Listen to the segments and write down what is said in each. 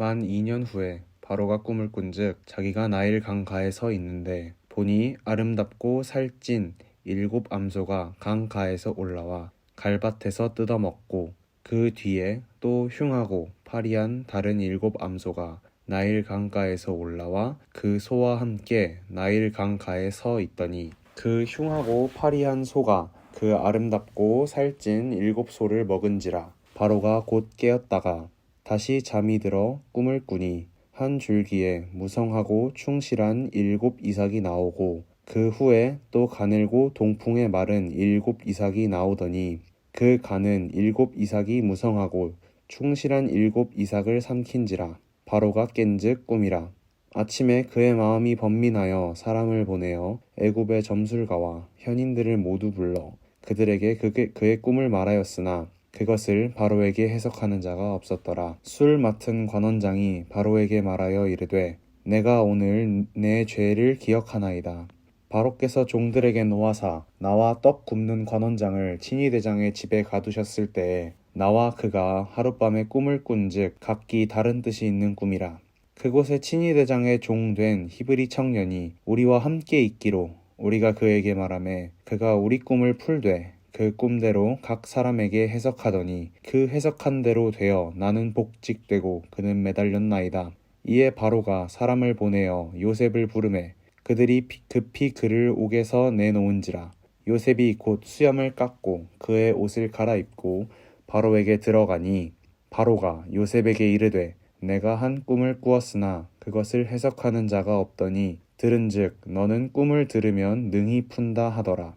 만 2년 후에 바로가 꿈을 꾼즉 자기가 나일 강가에 서 있는데 보니 아름답고 살찐 7암소가 강가에서 올라와 갈밭에서 뜯어먹고 그 뒤에 또 흉하고 파리한 다른 7암소가 나일 강가에서 올라와 그 소와 함께 나일 강가에 서 있더니 그 흉하고 파리한 소가 그 아름답고 살찐 7소를 먹은지라. 바로가 곧 깨었다가 다시 잠이 들어 꿈을 꾸니 한 줄기에 무성하고 충실한 7이삭이 나오고 그 후에 또 가늘고 동풍에 마른 7이삭이 나오더니 그 가는 7이삭이 무성하고 충실한 7이삭을 삼킨지라. 바로가 깬즉 꿈이라. 아침에 그의 마음이 번민하여 사람을 보내어 애굽의 점술가와 현인들을 모두 불러 그들에게 그의 꿈을 말하였으나 그것을 바로에게 해석하는 자가 없었더라. 술 맡은 관원장이 바로에게 말하여 이르되 내가 오늘 내 죄를 기억하나이다. 바로께서 종들에게 노하사 나와 떡 굽는 관원장을 친위대장의 집에 가두셨을 때에 나와 그가 하룻밤에 꿈을 꾼즉 각기 다른 뜻이 있는 꿈이라. 그곳에 친위대장의 종된 히브리 청년이 우리와 함께 있기로 우리가 그에게 말하매 그가 우리 꿈을 풀되 그 꿈대로 각 사람에게 해석하더니 그 해석한 대로 되어 나는 복직되고 그는 매달렸나이다. 이에 바로가 사람을 보내어 요셉을 부르매 그들이 급히 그를 옥에서 내놓은지라. 요셉이 곧 수염을 깎고 그의 옷을 갈아입고 바로에게 들어가니 바로가 요셉에게 이르되 내가 한 꿈을 꾸었으나 그것을 해석하는 자가 없더니 들은즉 너는 꿈을 들으면 능히 푼다 하더라.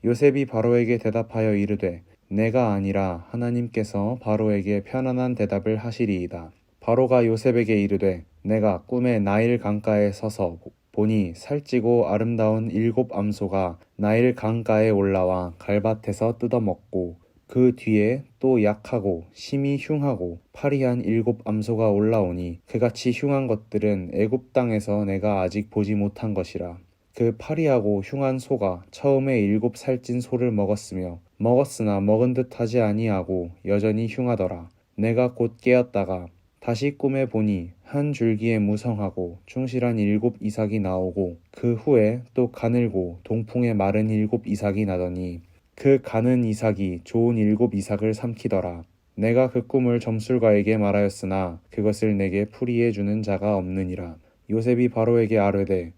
요셉이 바로에게 대답하여 이르되 내가 아니라 하나님께서 바로에게 편안한 대답을 하시리이다. 바로가 요셉에게 이르되 내가 꿈에 나일 강가에 서서 보니 살찌고 아름다운 7암소가 나일 강가에 올라와 갈밭에서 뜯어먹고 그 뒤에 또 약하고 심히 흉하고 파리한 7암소가 올라오니 그같이 흉한 것들은 애굽 땅에서 내가 아직 보지 못한 것이라. 그 파리하고 흉한 소가 처음에 7살찐 소를 먹었으나 먹은 듯 하지 아니하고 여전히 흉하더라. 내가 곧 깨었다가 다시 꿈에 보니 한 줄기에 무성하고 충실한 7이삭이 나오고 그 후에 또 가늘고 동풍에 마른 7이삭이 나더니 그 가는 이삭이 좋은 7이삭을 삼키더라. 내가 그 꿈을 점술가에게 말하였으나 그것을 내게 풀이해 주는 자가 없느니라. 요셉이 바로에게 아뢰되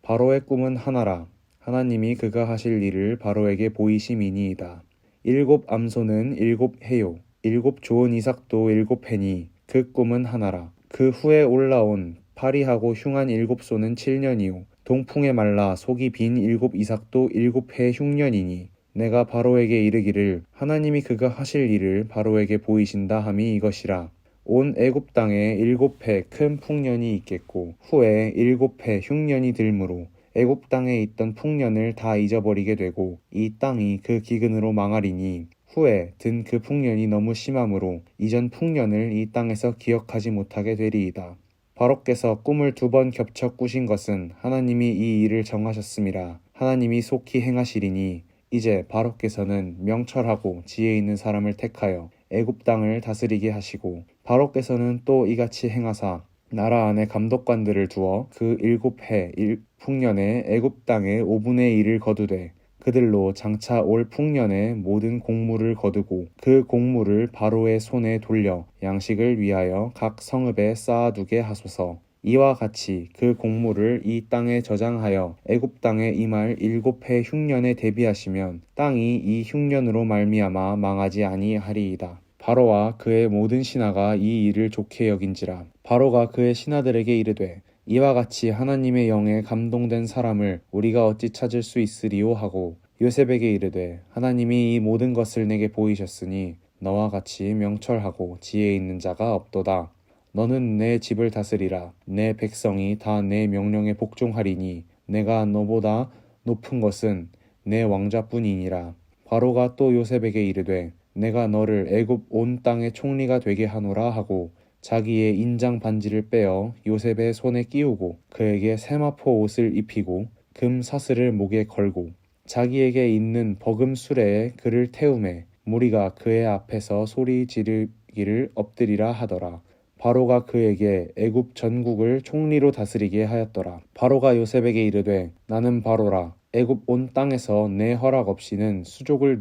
바로의 꿈은 하나라. 하나님이 그가 하실 일을 바로에게 보이심이니이다. 7암소는 7해요. 7좋은 이삭도 7해니 그 꿈은 하나라. 그 후에 올라온 파리하고 흉한 7소는 7년이요. 동풍에 말라 속이 빈 7이삭도 7해 흉년이니 내가 바로에게 이르기를 하나님이 그가 하실 일을 바로에게 보이신다 함이 이것이라. 온 애굽 땅에 7해 큰 풍년이 있겠고 후에 7해 흉년이 들므로 애굽 땅에 있던 풍년을 다 잊어버리게 되고 이 땅이 그 기근으로 망하리니 후에 든 그 풍년이 너무 심함으로 이전 풍년을 이 땅에서 기억하지 못하게 되리이다. 바로께서 꿈을 2번 겹쳐 꾸신 것은 하나님이 이 일을 정하셨음이라. 하나님이 속히 행하시리니 이제 바로께서는 명철하고 지혜 있는 사람을 택하여 애굽 땅을 다스리게 하시고 바로께서는 또 이같이 행하사 나라 안에 감독관들을 두어 그 7해 풍년에 애굽 땅의 5분의 1을 거두되 그들로 장차 올 풍년의 모든 곡물을 거두고 그 곡물을 바로의 손에 돌려 양식을 위하여 각 성읍에 쌓아두게 하소서. 이와 같이 그 곡물을 이 땅에 저장하여 애굽 땅에 임할 7해 흉년에 대비하시면 땅이 이 흉년으로 말미암아 망하지 아니하리이다. 바로와 그의 모든 신하가 이 일을 좋게 여긴지라. 바로가 그의 신하들에게 이르되 이와 같이 하나님의 영에 감동된 사람을 우리가 어찌 찾을 수 있으리요 하고 요셉에게 이르되 하나님이 이 모든 것을 내게 보이셨으니 너와 같이 명철하고 지혜 있는 자가 없도다. 너는 내 집을 다스리라. 내 백성이 다 내 명령에 복종하리니 내가 너보다 높은 것은 내 왕자뿐이니라. 바로가 또 요셉에게 이르되 내가 너를 애굽 온 땅의 총리가 되게 하노라 하고 자기의 인장 반지를 빼어 요셉의 손에 끼우고 그에게 세마포 옷을 입히고 금 사슬을 목에 걸고 자기에게 있는 버금 수레에 그를 태우매 무리가 그의 앞에서 소리 지르기를 엎드리라 하더라. 바로가 그에게 애굽 전국을 총리로 다스리게 하였더라. 바로가 요셉에게 이르되 나는 바로라. 애굽 온 땅에서 내 허락 없이는 수족을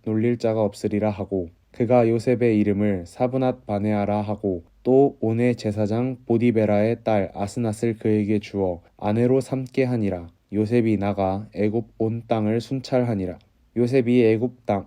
놀릴 자가 없으리라 하고 그가 요셉의 이름을 사브낫 바네아라 하고 또 온의 제사장 보디베라의 딸 아스낫을 그에게 주어 아내로 삼게 하니라. 요셉이 나가 애굽 온 땅을 순찰하니라. 요셉이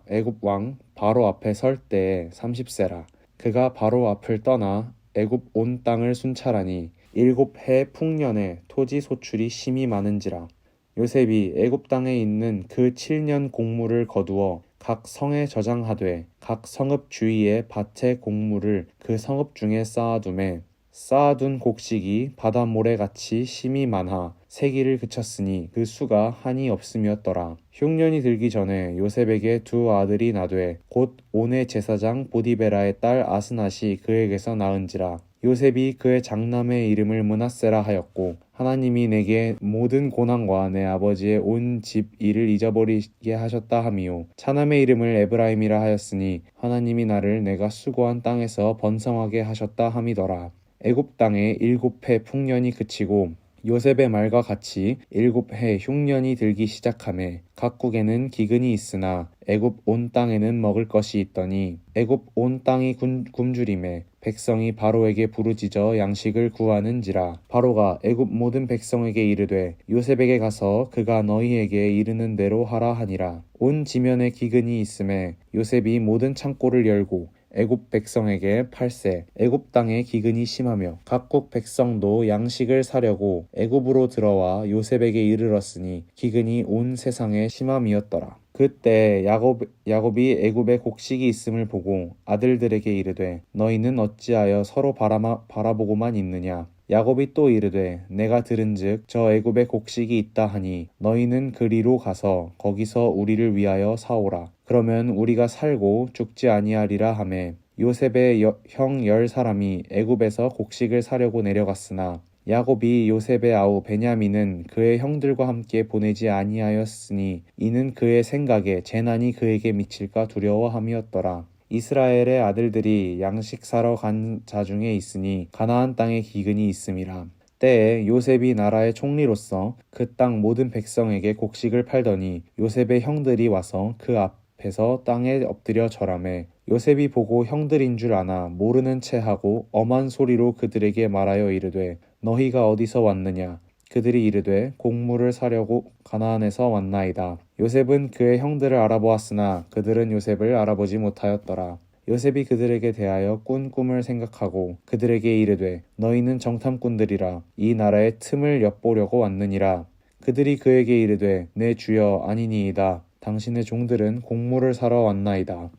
애굽 왕 바로 앞에 설 때에 30세라. 그가 바로 앞을 떠나 애굽 온 땅을 순찰하니 7해 풍년에 토지 소출이 심히 많은지라. 요셉이 애굽 땅에 있는 그 7년 곡물을 거두어 각 성에 저장하되 각 성읍 주위에 밭에 곡물을 그 성읍 중에 쌓아두매 쌓아둔 곡식이 바다 모래같이 심히 많아 세기를 그쳤으니 그 수가 한이 없음이었더라. 흉년이 들기 전에 요셉에게 두 아들이 나되 곧 온의 제사장 보디베라의 딸 아스낫이 그에게서 낳은지라. 요셉이 그의 장남의 이름을 므낫세라 하였고 하나님이 내게 모든 고난과 내 아버지의 온 집 일을 잊어버리게 하셨다 하미요 차남의 이름을 에브라임이라 하였으니 하나님이 나를 내가 수고한 땅에서 번성하게 하셨다 함이더라. 애굽 땅에 7해 풍년이 그치고 요셉의 말과 같이 7해 흉년이 들기 시작하매 각국에는 기근이 있으나 애굽 온 땅에는 먹을 것이 있더니 애굽 온 땅이 굶주림에 백성이 바로에게 부르짖어 양식을 구하는지라. 바로가 애굽 모든 백성에게 이르되 요셉에게 가서 그가 너희에게 이르는 대로 하라 하니라. 온 지면에 기근이 있음에 요셉이 모든 창고를 열고 애굽 백성에게 팔세. 애굽 땅에 기근이 심하며 각국 백성도 양식을 사려고 애굽으로 들어와 요셉에게 이르렀으니 기근이 온 세상에 심함이었더라. 그때 야곱이 애굽에 곡식이 있음을 보고 아들들에게 이르되 너희는 어찌하여 서로 바라보고만 있느냐. 야곱이 또 이르되 내가 들은즉 저 애굽에 곡식이 있다 하니 너희는 그리로 가서 거기서 우리를 위하여 사오라. 그러면 우리가 살고 죽지 아니하리라 하매 요셉의 형 10사람이 애굽에서 곡식을 사려고 내려갔으나 야곱이 요셉의 아우 베냐민은 그의 형들과 함께 보내지 아니하였으니 이는 그의 생각에 재난이 그에게 미칠까 두려워함이었더라. 이스라엘의 아들들이 양식 사러 간 자 중에 있으니 가나안 땅에 기근이 있음이라. 때에 요셉이 나라의 총리로서 그 땅 모든 백성에게 곡식을 팔더니 요셉의 형들이 와서 그 앞에서 땅에 엎드려 절하매 요셉이 보고 형들인 줄 아나 모르는 채 하고 엄한 소리로 그들에게 말하여 이르되 너희가 어디서 왔느냐. 그들이 이르되 곡물을 사려고 가나안에서 왔나이다. 요셉은 그의 형들을 알아보았으나 그들은 요셉을 알아보지 못하였더라. 요셉이 그들에게 대하여 꾼 꿈을 생각하고 그들에게 이르되 너희는 정탐꾼들이라 이 나라의 틈을 엿보려고 왔느니라. 그들이 그에게 이르되 내 주여 아니니이다. 당신의 종들은 곡물을 사러 왔나이다.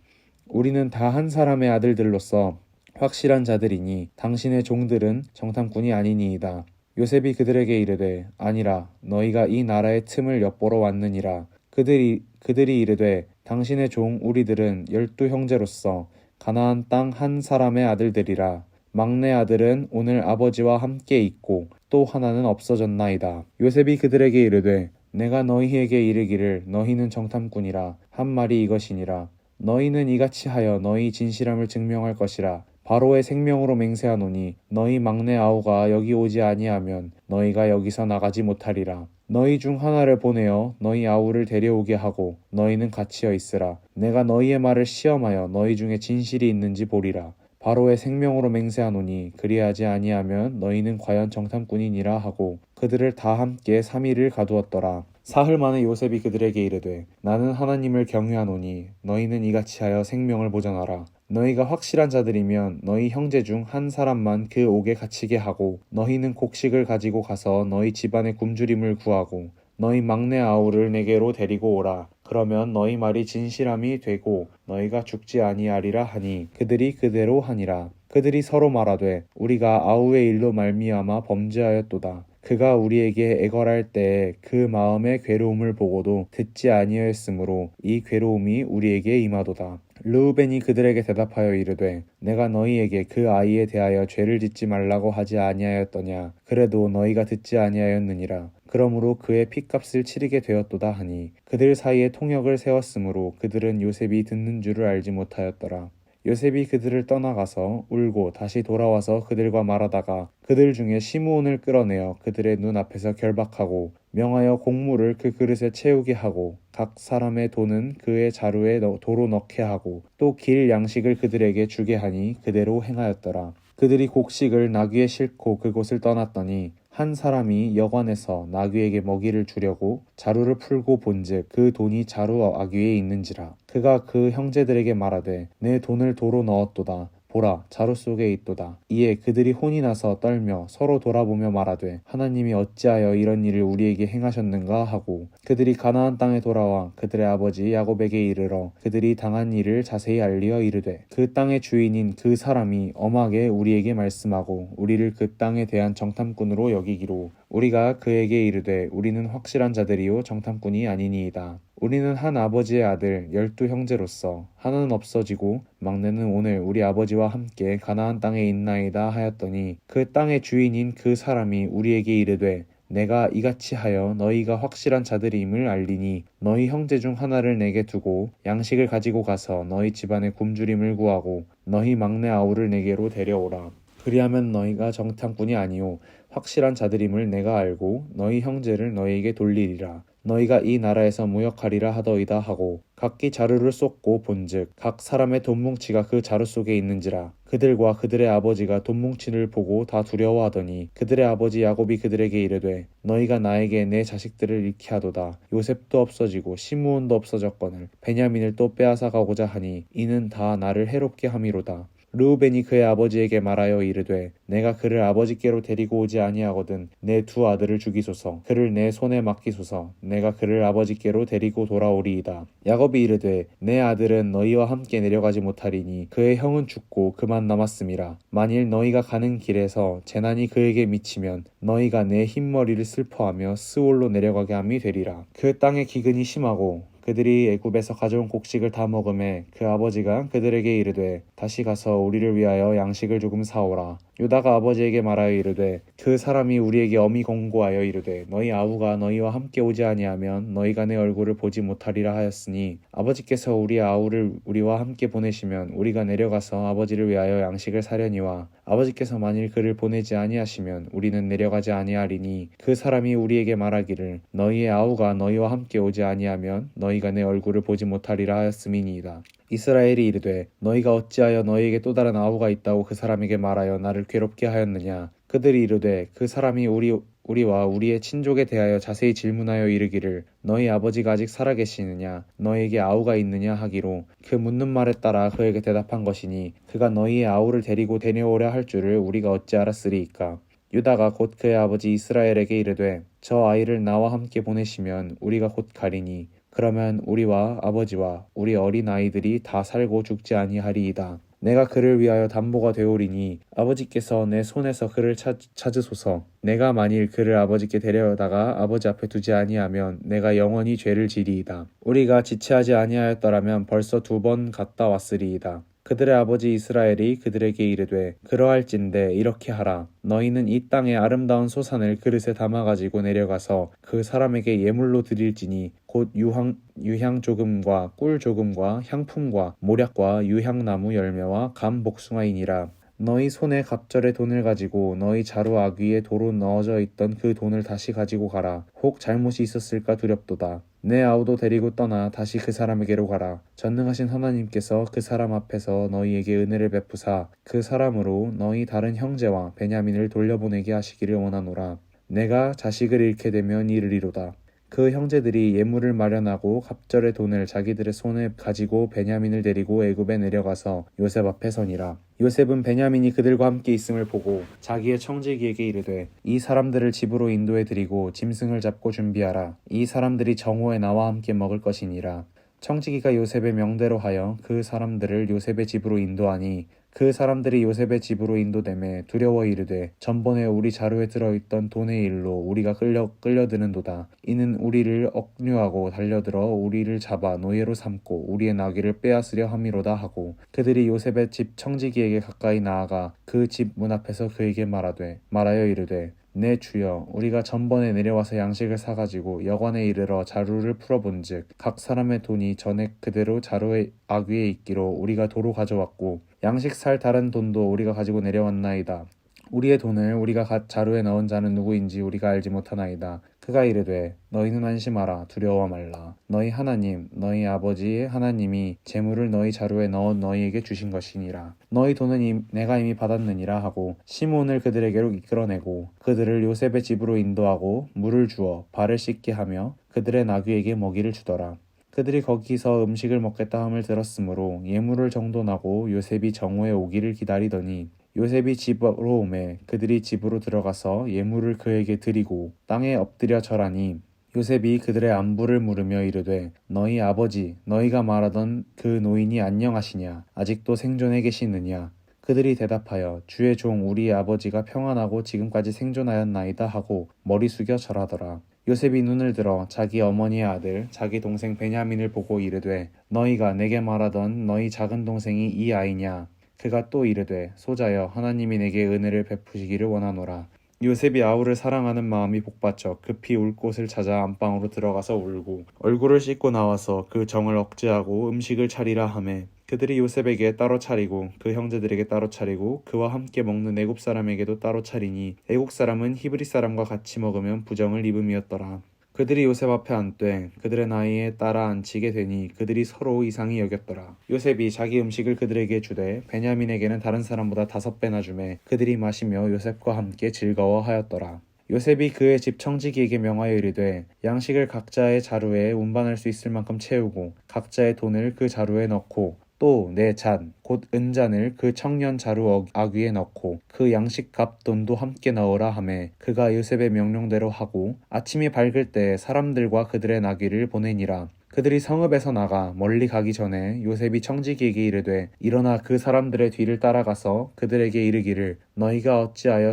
우리는 다 한 사람의 아들들로서 확실한 자들이니 당신의 종들은 정탐꾼이 아니니이다. 요셉이 그들에게 이르되 아니라 너희가 이 나라의 틈을 엿보러 왔느니라. 그들이 이르되 당신의 종 우리들은 12형제로서 가나안 땅 한 사람의 아들들이라. 막내 아들은 오늘 아버지와 함께 있고 또 하나는 없어졌나이다. 요셉이 그들에게 이르되 내가 너희에게 이르기를 너희는 정탐꾼이라 한 말이 이것이니라. 너희는 이같이 하여 너희 진실함을 증명할 것이라. 바로의 생명으로 맹세하노니 너희 막내 아우가 여기 오지 아니하면 너희가 여기서 나가지 못하리라. 너희 중 하나를 보내어 너희 아우를 데려오게 하고 너희는 갇혀 있으라. 내가 너희의 말을 시험하여 너희 중에 진실이 있는지 보리라. 바로의 생명으로 맹세하노니 그리하지 아니하면 너희는 과연 정탐꾼이니라 하고 그들을 다 함께 3일을 가두었더라. 사흘 만에 요셉이 그들에게 이르되 나는 하나님을 경외하노니 너희는 이같이 하여 생명을 보전하라. 너희가 확실한 자들이면 너희 형제 중 한 사람만 그 옥에 갇히게 하고 너희는 곡식을 가지고 가서 너희 집안의 굶주림을 구하고 너희 막내 아우를 내게로 데리고 오라. 그러면 너희 말이 진실함이 되고 너희가 죽지 아니하리라 하니 그들이 그대로 하니라. 그들이 서로 말하되 우리가 아우의 일로 말미암아 범죄하였도다. 그가 우리에게 애걸할 때에 그 마음의 괴로움을 보고도 듣지 아니하였으므로 이 괴로움이 우리에게 임하도다. 르우벤이 그들에게 대답하여 이르되 내가 너희에게 그 아이에 대하여 죄를 짓지 말라고 하지 아니하였더냐. 그래도 너희가 듣지 아니하였느니라. 그러므로 그의 핏값을 치르게 되었도다 하니 그들 사이에 통역을 세웠으므로 그들은 요셉이 듣는 줄을 알지 못하였더라. 요셉이 그들을 떠나가서 울고 다시 돌아와서 그들과 말하다가 그들 중에 시므온을 끌어내어 그들의 눈 앞에서 결박하고 명하여 곡물을 그 그릇에 채우게 하고 각 사람의 돈은 그의 자루에 도로 넣게 하고 또 길 양식을 그들에게 주게 하니 그대로 행하였더라. 그들이 곡식을 나귀에 싣고 그곳을 떠났더니 한 사람이 여관에서 나귀에게 먹이를 주려고 자루를 풀고 본즉 그 돈이 자루 아귀에 있는지라. 그가 그 형제들에게 말하되 내 돈을 도로 넣었도다. 보라, 자루 속에 있도다. 이에 그들이 혼이 나서 떨며 서로 돌아보며 말하되 하나님이 어찌하여 이런 일을 우리에게 행하셨는가 하고 그들이 가나안 땅에 돌아와 그들의 아버지 야곱에게 이르러 그들이 당한 일을 자세히 알리어 이르되 그 땅의 주인인 그 사람이 엄하게 우리에게 말씀하고 우리를 그 땅에 대한 정탐꾼으로 여기기로 우리가 그에게 이르되 우리는 확실한 자들이요 정탐꾼이 아니니이다. 우리는 한 아버지의 아들 12 형제로서 하나는 없어지고 막내는 오늘 우리 아버지와 함께 가나안 땅에 있나이다 하였더니 그 땅의 주인인 그 사람이 우리에게 이르되 내가 이같이 하여 너희가 확실한 자들임을 알리니 너희 형제 중 하나를 내게 두고 양식을 가지고 가서 너희 집안의 굶주림을 구하고 너희 막내 아우를 내게로 데려오라. 그리하면 너희가 정탐꾼이 아니오 확실한 자들임을 내가 알고 너희 형제를 너희에게 돌리리라. 너희가 이 나라에서 무역하리라 하더이다 하고 각기 자루를 쏟고 본즉 각 사람의 돈뭉치가 그 자루 속에 있는지라. 그들과 그들의 아버지가 돈뭉치를 보고 다 두려워하더니 그들의 아버지 야곱이 그들에게 이르되 너희가 나에게 내 자식들을 잃게 하도다. 요셉도 없어지고 시므온도 없어졌거늘 베냐민을 또 빼앗아 가고자 하니 이는 다 나를 해롭게 함이로다. 르우벤이 그의 아버지에게 말하여 이르되 내가 그를 아버지께로 데리고 오지 아니하거든 내 두 아들을 죽이소서. 그를 내 손에 맡기소서. 내가 그를 아버지께로 데리고 돌아오리이다. 야곱이 이르되 내 아들은 너희와 함께 내려가지 못하리니 그의 형은 죽고 그만 남았음이라. 만일 너희가 가는 길에서 재난이 그에게 미치면 너희가 내 흰머리를 슬퍼하며 스올로 내려가게 함이 되리라. 그 땅의 기근이 심하고 그들이 애굽에서 가져온 곡식을 다 먹음에 그 아버지가 그들에게 이르되 다시 가서 우리를 위하여 양식을 조금 사오라. 유다가 아버지에게 말하여 이르되 그 사람이 우리에게 엄히 권고하여 이르되 너희 아우가 너희와 함께 오지 아니하면 너희가 내 얼굴을 보지 못하리라 하였으니 아버지께서 우리 아우를 우리와 함께 보내시면 우리가 내려가서 아버지를 위하여 양식을 사려니와 아버지께서 만일 그를 보내지 아니하시면 우리는 내려가지 아니하리니 그 사람이 우리에게 말하기를 너희의 아우가 너희와 함께 오지 아니하면 너희가 내 얼굴을 보지 못하리라 하였음이니이다. 이스라엘이 이르되 너희가 어찌하여 너희에게 또 다른 아우가 있다고 그 사람에게 말하여 나를 괴롭게 하였느냐. 그들이 이르되 그 사람이 우리와 우리의 친족에 대하여 자세히 질문하여 이르기를 너희 아버지가 아직 살아계시느냐 너희에게 아우가 있느냐 하기로 그 묻는 말에 따라 그에게 대답한 것이니 그가 너희의 아우를 데리고 데려오려 할 줄을 우리가 어찌 알았으리이까. 유다가 곧 그의 아버지 이스라엘에게 이르되 저 아이를 나와 함께 보내시면 우리가 곧 가리니 그러면 우리와 아버지와 우리 어린 아이들이 다 살고 죽지 아니하리이다. 내가 그를 위하여 담보가 되오리니 아버지께서 내 손에서 그를 찾으소서. 내가 만일 그를 아버지께 데려다가 아버지 앞에 두지 아니하면 내가 영원히 죄를 지리이다. 우리가 지체하지 아니하였더라면 벌써 2번 갔다 왔으리이다. 그들의 아버지 이스라엘이 그들에게 이르되 그러할진대 이렇게 하라. 너희는 이 땅의 아름다운 소산을 그릇에 담아가지고 내려가서 그 사람에게 예물로 드릴지니 곧 유향 조금과 꿀 조금과 향품과 모략과 유향나무 열매와 감 복숭아이니라. 너희 손에 갑절의 돈을 가지고 너희 자루 아귀에 도로 넣어져 있던 그 돈을 다시 가지고 가라. 혹 잘못이 있었을까 두렵도다. 내 아우도 데리고 떠나 다시 그 사람에게로 가라. 전능하신 하나님께서 그 사람 앞에서 너희에게 은혜를 베푸사 그 사람으로 너희 다른 형제와 베냐민을 돌려보내게 하시기를 원하노라. 내가 자식을 잃게 되면 이르리로다. 그 형제들이 예물을 마련하고 갑절의 돈을 자기들의 손에 가지고 베냐민을 데리고 애굽에 내려가서 요셉 앞에 서니라. 요셉은 베냐민이 그들과 함께 있음을 보고 자기의 청지기에게 이르되 이 사람들을 집으로 인도해 드리고 짐승을 잡고 준비하라. 이 사람들이 정오에 나와 함께 먹을 것이니라. 청지기가 요셉의 명대로 하여 그 사람들을 요셉의 집으로 인도하니 그 사람들이 요셉의 집으로 인도되매 두려워 이르되 전번에 우리 자루에 들어있던 돈의 일로 우리가 끌려드는도다. 이는 우리를 억류하고 달려들어 우리를 잡아 노예로 삼고 우리의 나귀를 빼앗으려 함이로다 하고 그들이 요셉의 집 청지기에게 가까이 나아가 그 집 문 앞에서 그에게 말하여 이르되 내 주여 우리가 전번에 내려와서 양식을 사가지고 여관에 이르러 자루를 풀어본즉 각 사람의 돈이 전액 그대로 자루의 아귀에 있기로 우리가 도로 가져왔고 양식 살 다른 돈도 우리가 가지고 내려왔나이다. 우리의 돈을 우리가 자루에 넣은 자는 누구인지 우리가 알지 못하나이다. 그가 이르되 너희는 안심하라 두려워 말라. 너희 하나님 너희 아버지의 하나님이 재물을 너희 자루에 넣어 너희에게 주신 것이니라. 너희 돈은 내가 이미 받았느니라 하고 시몬을 그들에게로 이끌어내고 그들을 요셉의 집으로 인도하고 물을 주어 발을 씻게 하며 그들의 나귀에게 먹이를 주더라. 그들이 거기서 음식을 먹겠다 함을 들었으므로 예물을 정돈하고 요셉이 정오에 오기를 기다리더니 요셉이 집으로 오매 그들이 집으로 들어가서 예물을 그에게 드리고 땅에 엎드려 절하니 요셉이 그들의 안부를 물으며 이르되 너희 아버지 너희가 말하던 그 노인이 안녕하시냐 아직도 생존해 계시느냐. 그들이 대답하여 주의 종 우리 아버지가 평안하고 지금까지 생존하였나이다 하고 머리 숙여 절하더라. 요셉이 눈을 들어 자기 어머니의 아들 자기 동생 베냐민을 보고 이르되 너희가 내게 말하던 너희 작은 동생이 이 아이냐. 그가 또 이르되 소자여 하나님이 내게 은혜를 베푸시기를 원하노라. 요셉이 아우를 사랑하는 마음이 복받쳐 급히 울 곳을 찾아 안방으로 들어가서 울고 얼굴을 씻고 나와서 그 정을 억제하고 음식을 차리라 하매 그들이 요셉에게 따로 차리고 그 형제들에게 따로 차리고 그와 함께 먹는 애굽 사람에게도 따로 차리니 애굽 사람은 히브리 사람과 같이 먹으면 부정을 입음이었더라. 그들이 요셉 앞에 앉되 그들의 나이에 따라 앉히게 되니 그들이 서로 이상히 여겼더라. 요셉이 자기 음식을 그들에게 주되 베냐민에게는 다른 사람보다 5배나 주매 그들이 마시며 요셉과 함께 즐거워하였더라. 요셉이 그의 집 청지기에게 명하여 이르되 양식을 각자의 자루에 운반할 수 있을 만큼 채우고 각자의 돈을 그 자루에 넣고 또 내 잔 곧 은잔을 그 청년 자루 아귀에 넣고 그 양식값 돈도 함께 넣으라 하매 그가 요셉의 명령대로 하고 아침이 밝을 때 사람들과 그들의 나귀를 보내니라. 그들이 성읍에서 나가 멀리 가기 전에 요셉이 청지기에게 이르되 일어나 그 사람들의 뒤를 따라가서 그들에게 이르기를 너희가 어찌하여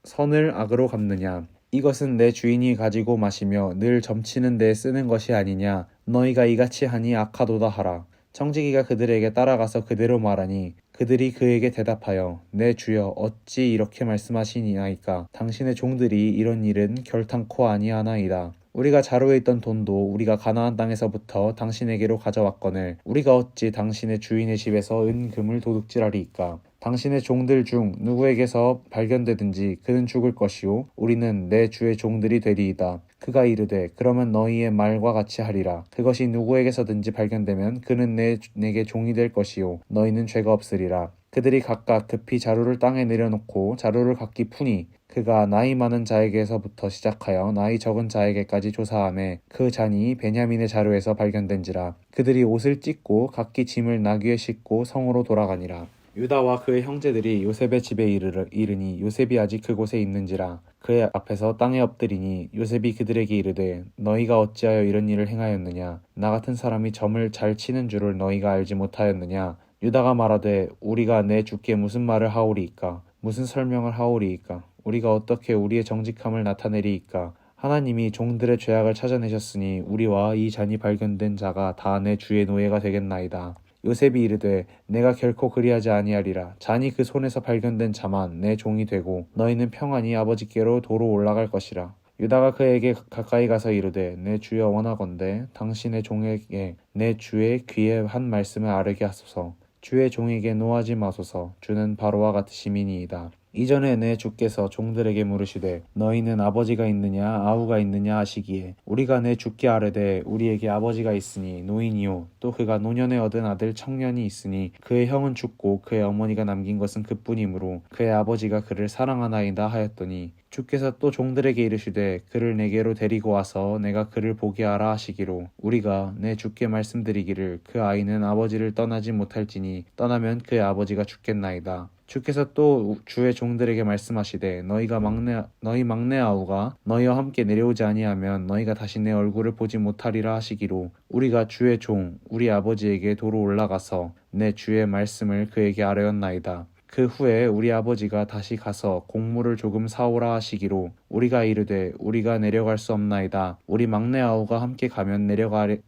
선을 악으로 갚느냐. 이것은 내 주인이 가지고 마시며 늘 점치는 데 쓰는 것이 아니냐. 너희가 이같이 하니 악하도다 하라. 청지기가 그들에게 따라가서 그대로 말하니 그들이 그에게 대답하여 내 주여 어찌 이렇게 말씀하시니이까. 당신의 종들이 이런 일은 결탄코 아니하나이다. 우리가 자루에 있던 돈도 우리가 가나안 땅에서부터 당신에게로 가져왔거늘 우리가 어찌 당신의 주인의 집에서 은금을 도둑질하리이까. 당신의 종들 중 누구에게서 발견되든지 그는 죽을 것이요 우리는 내 주의 종들이 되리이다. 그가 이르되 그러면 너희의 말과 같이 하리라. 그것이 누구에게서든지 발견되면 그는 내게 종이 될 것이요 너희는 죄가 없으리라. 그들이 각각 급히 자루를 땅에 내려놓고 자루를 각기 푸니 그가 나이 많은 자에게서부터 시작하여 나이 적은 자에게까지 조사하매 그 잔이 베냐민의 자루에서 발견된지라. 그들이 옷을 찢고 각기 짐을 나귀에 싣고 성으로 돌아가니라. 유다와 그의 형제들이 요셉의 집에 이르니 요셉이 아직 그곳에 있는지라. 그의 앞에서 땅에 엎드리니 요셉이 그들에게 이르되 너희가 어찌하여 이런 일을 행하였느냐. 나 같은 사람이 점을 잘 치는 줄을 너희가 알지 못하였느냐. 유다가 말하되 우리가 내 주께 무슨 말을 하오리이까. 무슨 설명을 하오리이까. 우리가 어떻게 우리의 정직함을 나타내리이까. 하나님이 종들의 죄악을 찾아내셨으니 우리와 이 잔이 발견된 자가 다 내 주의 노예가 되겠나이다. 요셉이 이르되 내가 결코 그리하지 아니하리라. 잔이 그 손에서 발견된 자만 내 종이 되고 너희는 평안히 아버지께로 도로 올라갈 것이라. 유다가 그에게 가까이 가서 이르되 내 주여 원하건대 당신의 종에게 내 주의 귀에 한 말씀을 아뢰게 하소서. 주의 종에게 노하지 마소서. 주는 바로와 같으심이니이다. 이전에 내 주께서 종들에게 물으시되 너희는 아버지가 있느냐 아우가 있느냐 하시기에 우리가 내 주께 아뢰되 우리에게 아버지가 있으니 노인이요 또 그가 노년에 얻은 아들 청년이 있으니 그의 형은 죽고 그의 어머니가 남긴 것은 그뿐이므로 그의 아버지가 그를 사랑하나이다 하였더니 주께서 또 종들에게 이르시되 그를 내게로 데리고 와서 내가 그를 보게 하라 하시기로 우리가 내 주께 말씀드리기를 그 아이는 아버지를 떠나지 못할지니 떠나면 그의 아버지가 죽겠나이다. 주께서 또 주의 종들에게 말씀하시되 너희 막내 아우가 너희와 함께 내려오지 아니하면 너희가 다시 내 얼굴을 보지 못하리라 하시기로 우리가 주의 종 우리 아버지에게 도로 올라가서 내 주의 말씀을 그에게 아뢰었나이다. 그 후에 우리 아버지가 다시 가서 곡물을 조금 사오라 하시기로 우리가 이르되 우리가 내려갈 수 없나이다. 우리 막내 아우가 함께 가면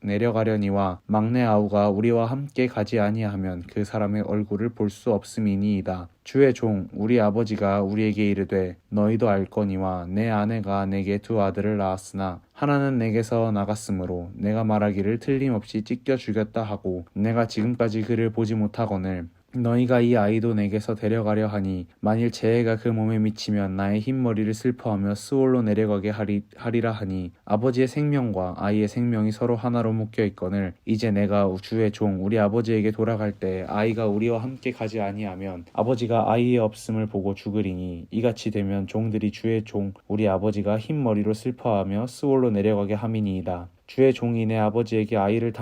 내려가려니와 막내 아우가 우리와 함께 가지 아니하면 그 사람의 얼굴을 볼 수 없음이니이다. 주의 종 우리 아버지가 우리에게 이르되 너희도 알거니와 내 아내가 내게 두 아들을 낳았으나 하나는 내게서 나갔으므로 내가 말하기를 틀림없이 찢겨 죽였다 하고 내가 지금까지 그를 보지 못하거늘 너희가 이 아이도 내게서 데려가려 하니 만일 재해가 그 몸에 미치면 나의 흰머리를 슬퍼하며 스올로 내려가게 하리라 하니 아버지의 생명과 아이의 생명이 서로 하나로 묶여 있거늘 이제 내가 주의 종 우리 아버지에게 돌아갈 때 아이가 우리와 함께 가지 아니하면 아버지가 아이의 없음을 보고 죽으리니 이같이 되면 종들이 주의 종 우리 아버지가 흰머리로 슬퍼하며 스올로 내려가게 함이니이다. 주의 종이 내 아버지에게 아이를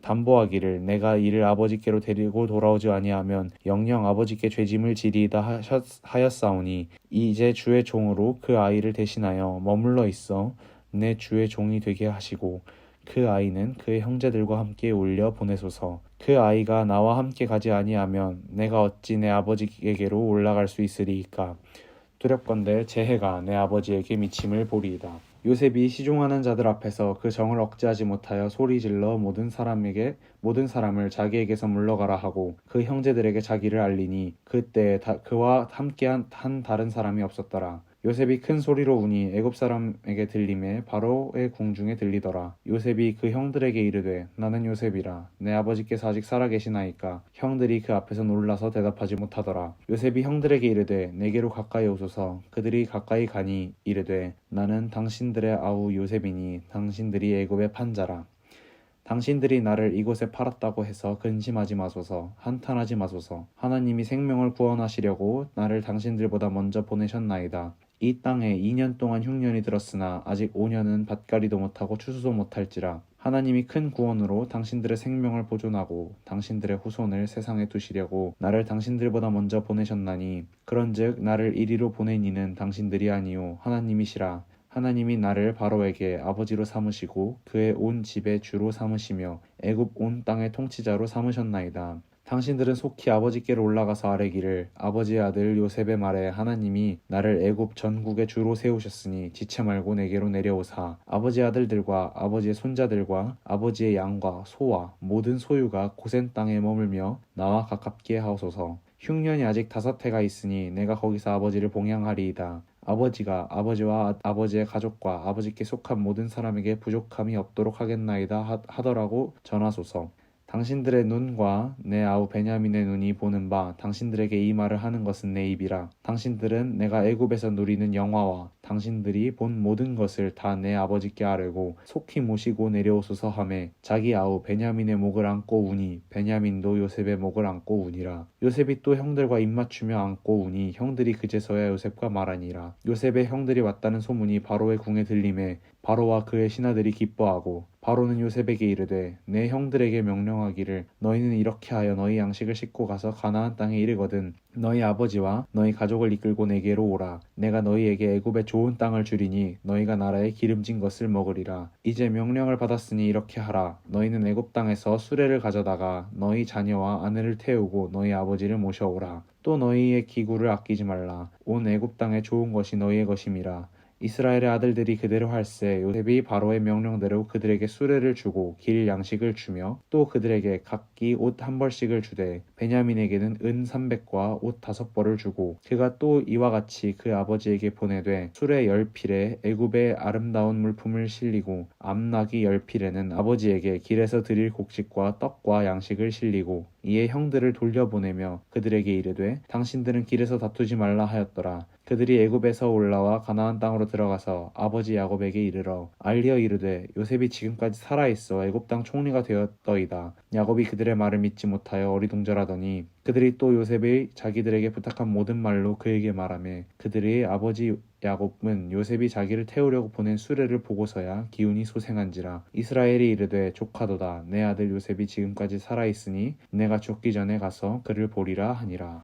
담보하기를 내가 이를 아버지께로 데리고 돌아오지 아니하면 영영 아버지께 죄짐을 지리이다 하였사오니 이제 주의 종으로 그 아이를 대신하여 머물러 있어 내 주의 종이 되게 하시고 그 아이는 그의 형제들과 함께 올려 보내소서. 그 아이가 나와 함께 가지 아니하면 내가 어찌 내 아버지에게로 올라갈 수 있으리이까. 두렵건대 재해가 내 아버지에게 미침을 보리이다. 요셉이 시종하는 자들 앞에서 그 정을 억제하지 못하여 소리질러 모든 사람을 자기에게서 물러가라 하고 그 형제들에게 자기를 알리니 그때에 그와 함께한 다른 사람이 없었더라. 요셉이 큰 소리로 우니 애굽 사람에게 들림에 바로의 궁중에 들리더라. 요셉이 그 형들에게 이르되 나는 요셉이라. 내 아버지께서 아직 살아계시나이까. 형들이 그 앞에서 놀라서 대답하지 못하더라. 요셉이 형들에게 이르되 내게로 가까이 오소서. 그들이 가까이 가니 이르되 나는 당신들의 아우 요셉이니 당신들이 애굽의 판자라. 당신들이 나를 이곳에 팔았다고 해서 근심하지 마소서. 한탄하지 마소서. 하나님이 생명을 구원하시려고 나를 당신들보다 먼저 보내셨나이다. 이 땅에 2년 동안 흉년이 들었으나 아직 5년은 밭갈이도 못하고 추수도 못할지라. 하나님이 큰 구원으로 당신들의 생명을 보존하고 당신들의 후손을 세상에 두시려고 나를 당신들보다 먼저 보내셨나니 그런즉 나를 이리로 보낸 이는 당신들이 아니요 하나님이시라. 하나님이 나를 바로에게 아버지로 삼으시고 그의 온 집의 주로 삼으시며 애굽 온 땅의 통치자로 삼으셨나이다. 당신들은 속히 아버지께로 올라가서 아뢰기를 아버지의 아들 요셉의 말에 하나님이 나를 애굽 전국의 주로 세우셨으니 지체 말고 내게로 내려오사 아버지의 아들들과 아버지의 손자들과 아버지의 양과 소와 모든 소유가 고센 땅에 머물며 나와 가깝게 하소서. 흉년이 아직 5해가 있으니 내가 거기서 아버지를 봉양하리이다. 아버지가 아버지와 아버지의 가족과 아버지께 속한 모든 사람에게 부족함이 없도록 하겠나이다 하더라고 전하소서. 당신들의 눈과 내 아우 베냐민의 눈이 보는 바 당신들에게 이 말을 하는 것은 내 입이라. 당신들은 내가 애굽에서 누리는 영화와 당신들이 본 모든 것을 다 내 아버지께 아뢰고 속히 모시고 내려오소서 하매 자기 아우 베냐민의 목을 안고 우니 베냐민도 요셉의 목을 안고 우니라. 요셉이 또 형들과 입맞추며 안고 우니 형들이 그제서야 요셉과 말하니라. 요셉의 형들이 왔다는 소문이 바로의 궁에 들림에 바로와 그의 신하들이 기뻐하고 바로는 요셉에게 이르되 내 형들에게 명령하기를 너희는 이렇게 하여 너희 양식을 싣고 가서 가나안 땅에 이르거든 너희 아버지와 너희 가족을 이끌고 내게로 오라. 내가 너희에게 애굽의 좋은 땅을 주리니 너희가 나라의 기름진 것을 먹으리라. 이제 명령을 받았으니 이렇게 하라. 너희는 애굽 땅에서 수레를 가져다가 너희 자녀와 아내를 태우고 너희 아버지를 모셔오라. 또 너희의 기구를 아끼지 말라. 온 애굽 땅의 좋은 것이 너희의 것임이라. 이스라엘의 아들들이 그대로 할세 요셉이 바로의 명령대로 그들에게 수레를 주고 길 양식을 주며 또 그들에게 각기 옷 한 벌씩을 주되 베냐민에게는 은 300과 옷 5벌을 주고 그가 또 이와 같이 그 아버지에게 보내되 수레 10필에 애굽의 아름다운 물품을 실리고 암나귀 10필에는 아버지에게 길에서 드릴 곡식과 떡과 양식을 실리고 이에 형들을 돌려보내며 그들에게 이르되 당신들은 길에서 다투지 말라 하였더라. 그들이 애굽에서 올라와 가나안 땅으로 들어가서 아버지 야곱에게 이르러 알리어 이르되 요셉이 지금까지 살아있어 애굽 땅 총리가 되었더이다. 야곱이 그들의 말을 믿지 못하여 어리둥절하더니 그들이 또 요셉이 자기들에게 부탁한 모든 말로 그에게 말하며 그들의 아버지 야곱은 요셉이 자기를 태우려고 보낸 수레를 보고서야 기운이 소생한지라. 이스라엘이 이르되 조카도다. 내 아들 요셉이 지금까지 살아있으니 내가 죽기 전에 가서 그를 보리라 하니라.